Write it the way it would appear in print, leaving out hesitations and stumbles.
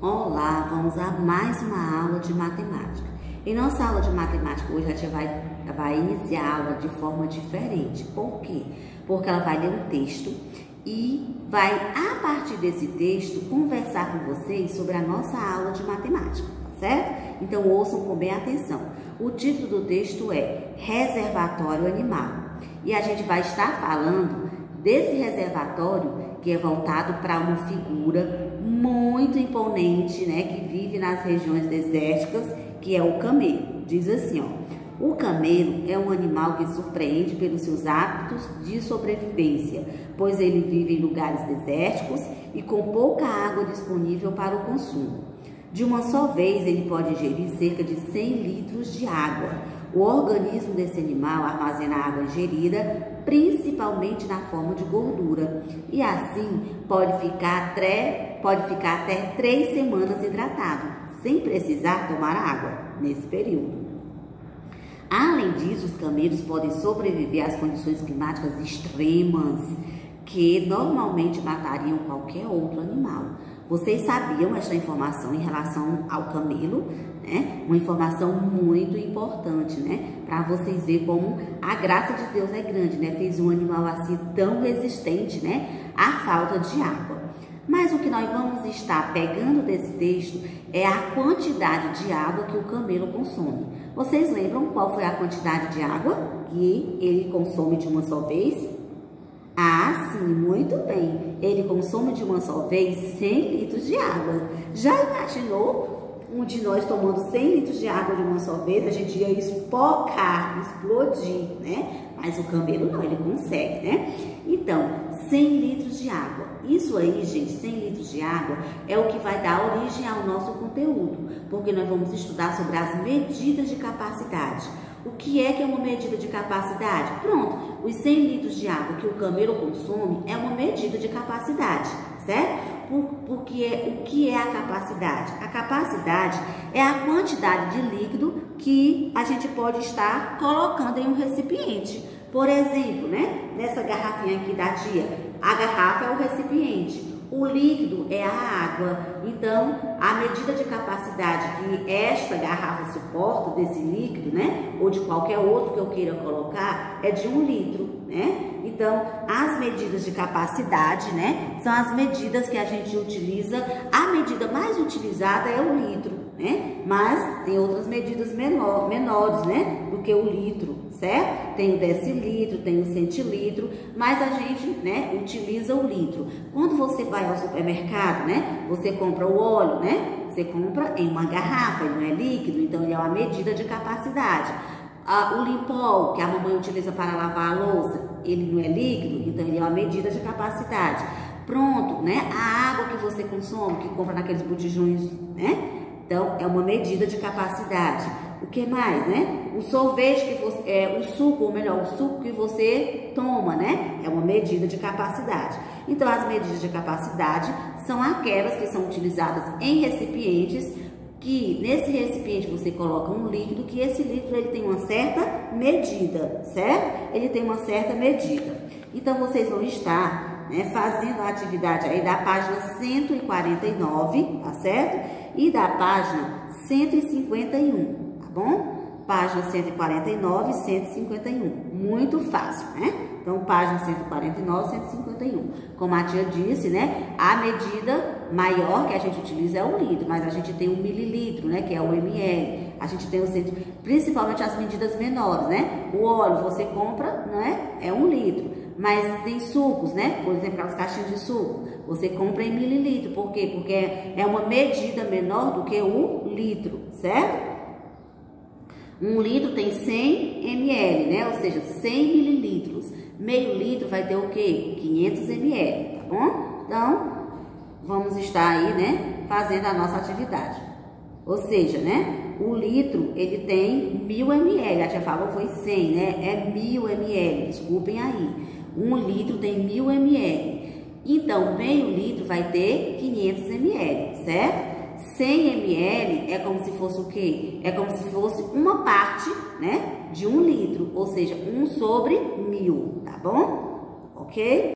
Olá, vamos a mais uma aula de matemática. Em nossa aula de matemática hoje a gente vai iniciar a aula de forma diferente. Por quê? Porque ela vai ler um texto e vai, a partir desse texto, conversar com vocês sobre a nossa aula de matemática, certo? Então ouçam com bem atenção. O título do texto é Reservatório Animal e a gente vai estar falando desse reservatório que é voltado para uma figura muito imponente, né, que vive nas regiões desérticas, que é o camelo. Diz assim, ó: o camelo é um animal que surpreende pelos seus hábitos de sobrevivência, pois ele vive em lugares desérticos e com pouca água disponível para o consumo. De uma só vez, ele pode ingerir cerca de 100 litros de água. O organismo desse animal armazena a água ingerida, principalmente na forma de gordura, e assim pode ficar até 3 semanas hidratado, sem precisar tomar água nesse período. Além disso, os camelos podem sobreviver às condições climáticas extremas, que normalmente matariam qualquer outro animal. Vocês sabiam esta informação em relação ao camelo, né? Uma informação muito importante, né? Para vocês verem como a graça de Deus é grande, né? Fez um animal assim tão resistente, né? À falta de água. Mas o que nós vamos estar pegando desse texto é a quantidade de água que o camelo consome. Vocês lembram qual foi a quantidade de água que ele consome de uma só vez? Ah, sim, muito bem. Ele consome de uma só vez 100 litros de água. Já imaginou um de nós tomando 100 litros de água de uma só vez? A gente ia espocar, explodir, né? Mas o camelo não, ele consegue, né? Então, 100 litros de água. Isso aí, gente, 100 litros de água é o que vai dar origem ao nosso conteúdo, porque nós vamos estudar sobre as medidas de capacidade. O que é uma medida de capacidade? Pronto, os 100 litros de água que o camelo consome é uma medida de capacidade, certo? Porque o que é a capacidade? A capacidade é a quantidade de líquido que a gente pode estar colocando em um recipiente. Por exemplo, né? Nessa garrafinha aqui da tia, a garrafa é o recipiente. O líquido é a água. Então, a medida de capacidade que esta garrafa suporta desse líquido, né, ou de qualquer outro que eu queira colocar, é de 1 litro, né? Então, as medidas de capacidade, né, são as medidas que a gente utiliza. A medida mais utilizada é o litro, né? Mas tem outras medidas menores, né, do que o litro, certo? Tem o decilitro, tem o centilitro, mas a gente, né, utiliza o litro. Quando você vai ao supermercado, né, você compra o óleo, né? Você compra em uma garrafa, ele não é líquido, então ele é uma medida de capacidade. O Limpol, que a mamãe utiliza para lavar a louça, ele não é líquido, então ele é uma medida de capacidade. Pronto, né? A água que você consome, que compra naqueles botijões, né? Então, é uma medida de capacidade. O que mais, né? O sorvete que você, o suco que você toma, né? É uma medida de capacidade. Então, as medidas de capacidade são aquelas que são utilizadas em recipientes, que nesse recipiente você coloca um líquido, que esse líquido ele tem uma certa medida, certo? Ele tem uma certa medida. Então, vocês vão estar, né, fazendo a atividade aí da página 149, tá certo? E da página 151, tá bom? Página 149 e 151. Muito fácil, né? Então, página 149 e 151. Como a tia disse, né? A medida maior que a gente utiliza é o litro, mas a gente tem o mililitro, né? Que é o ml. A gente tem principalmente as medidas menores, né? O óleo você compra, né? É 1 litro. Mas tem sucos, né? Por exemplo, aquelas caixinhas de suco, você compra em mililitro. Por quê? Porque é uma medida menor do que o litro, certo? 1 litro tem 100 ml, né? Ou seja, 100 mililitros. Meio litro vai ter o quê? 500 ml, tá bom? Então, vamos estar aí, né? Fazendo a nossa atividade. Ou seja, né? O litro, ele tem 1000 ml. A tia falou foi 100, né? É 1000 ml, desculpem aí. 1 litro tem 1000 ml. Então, meio litro vai ter 500 ml, certo? 100 ml é como se fosse o quê? É como se fosse uma parte, né, de 1 litro, ou seja, 1 sobre 1000, tá bom? Ok?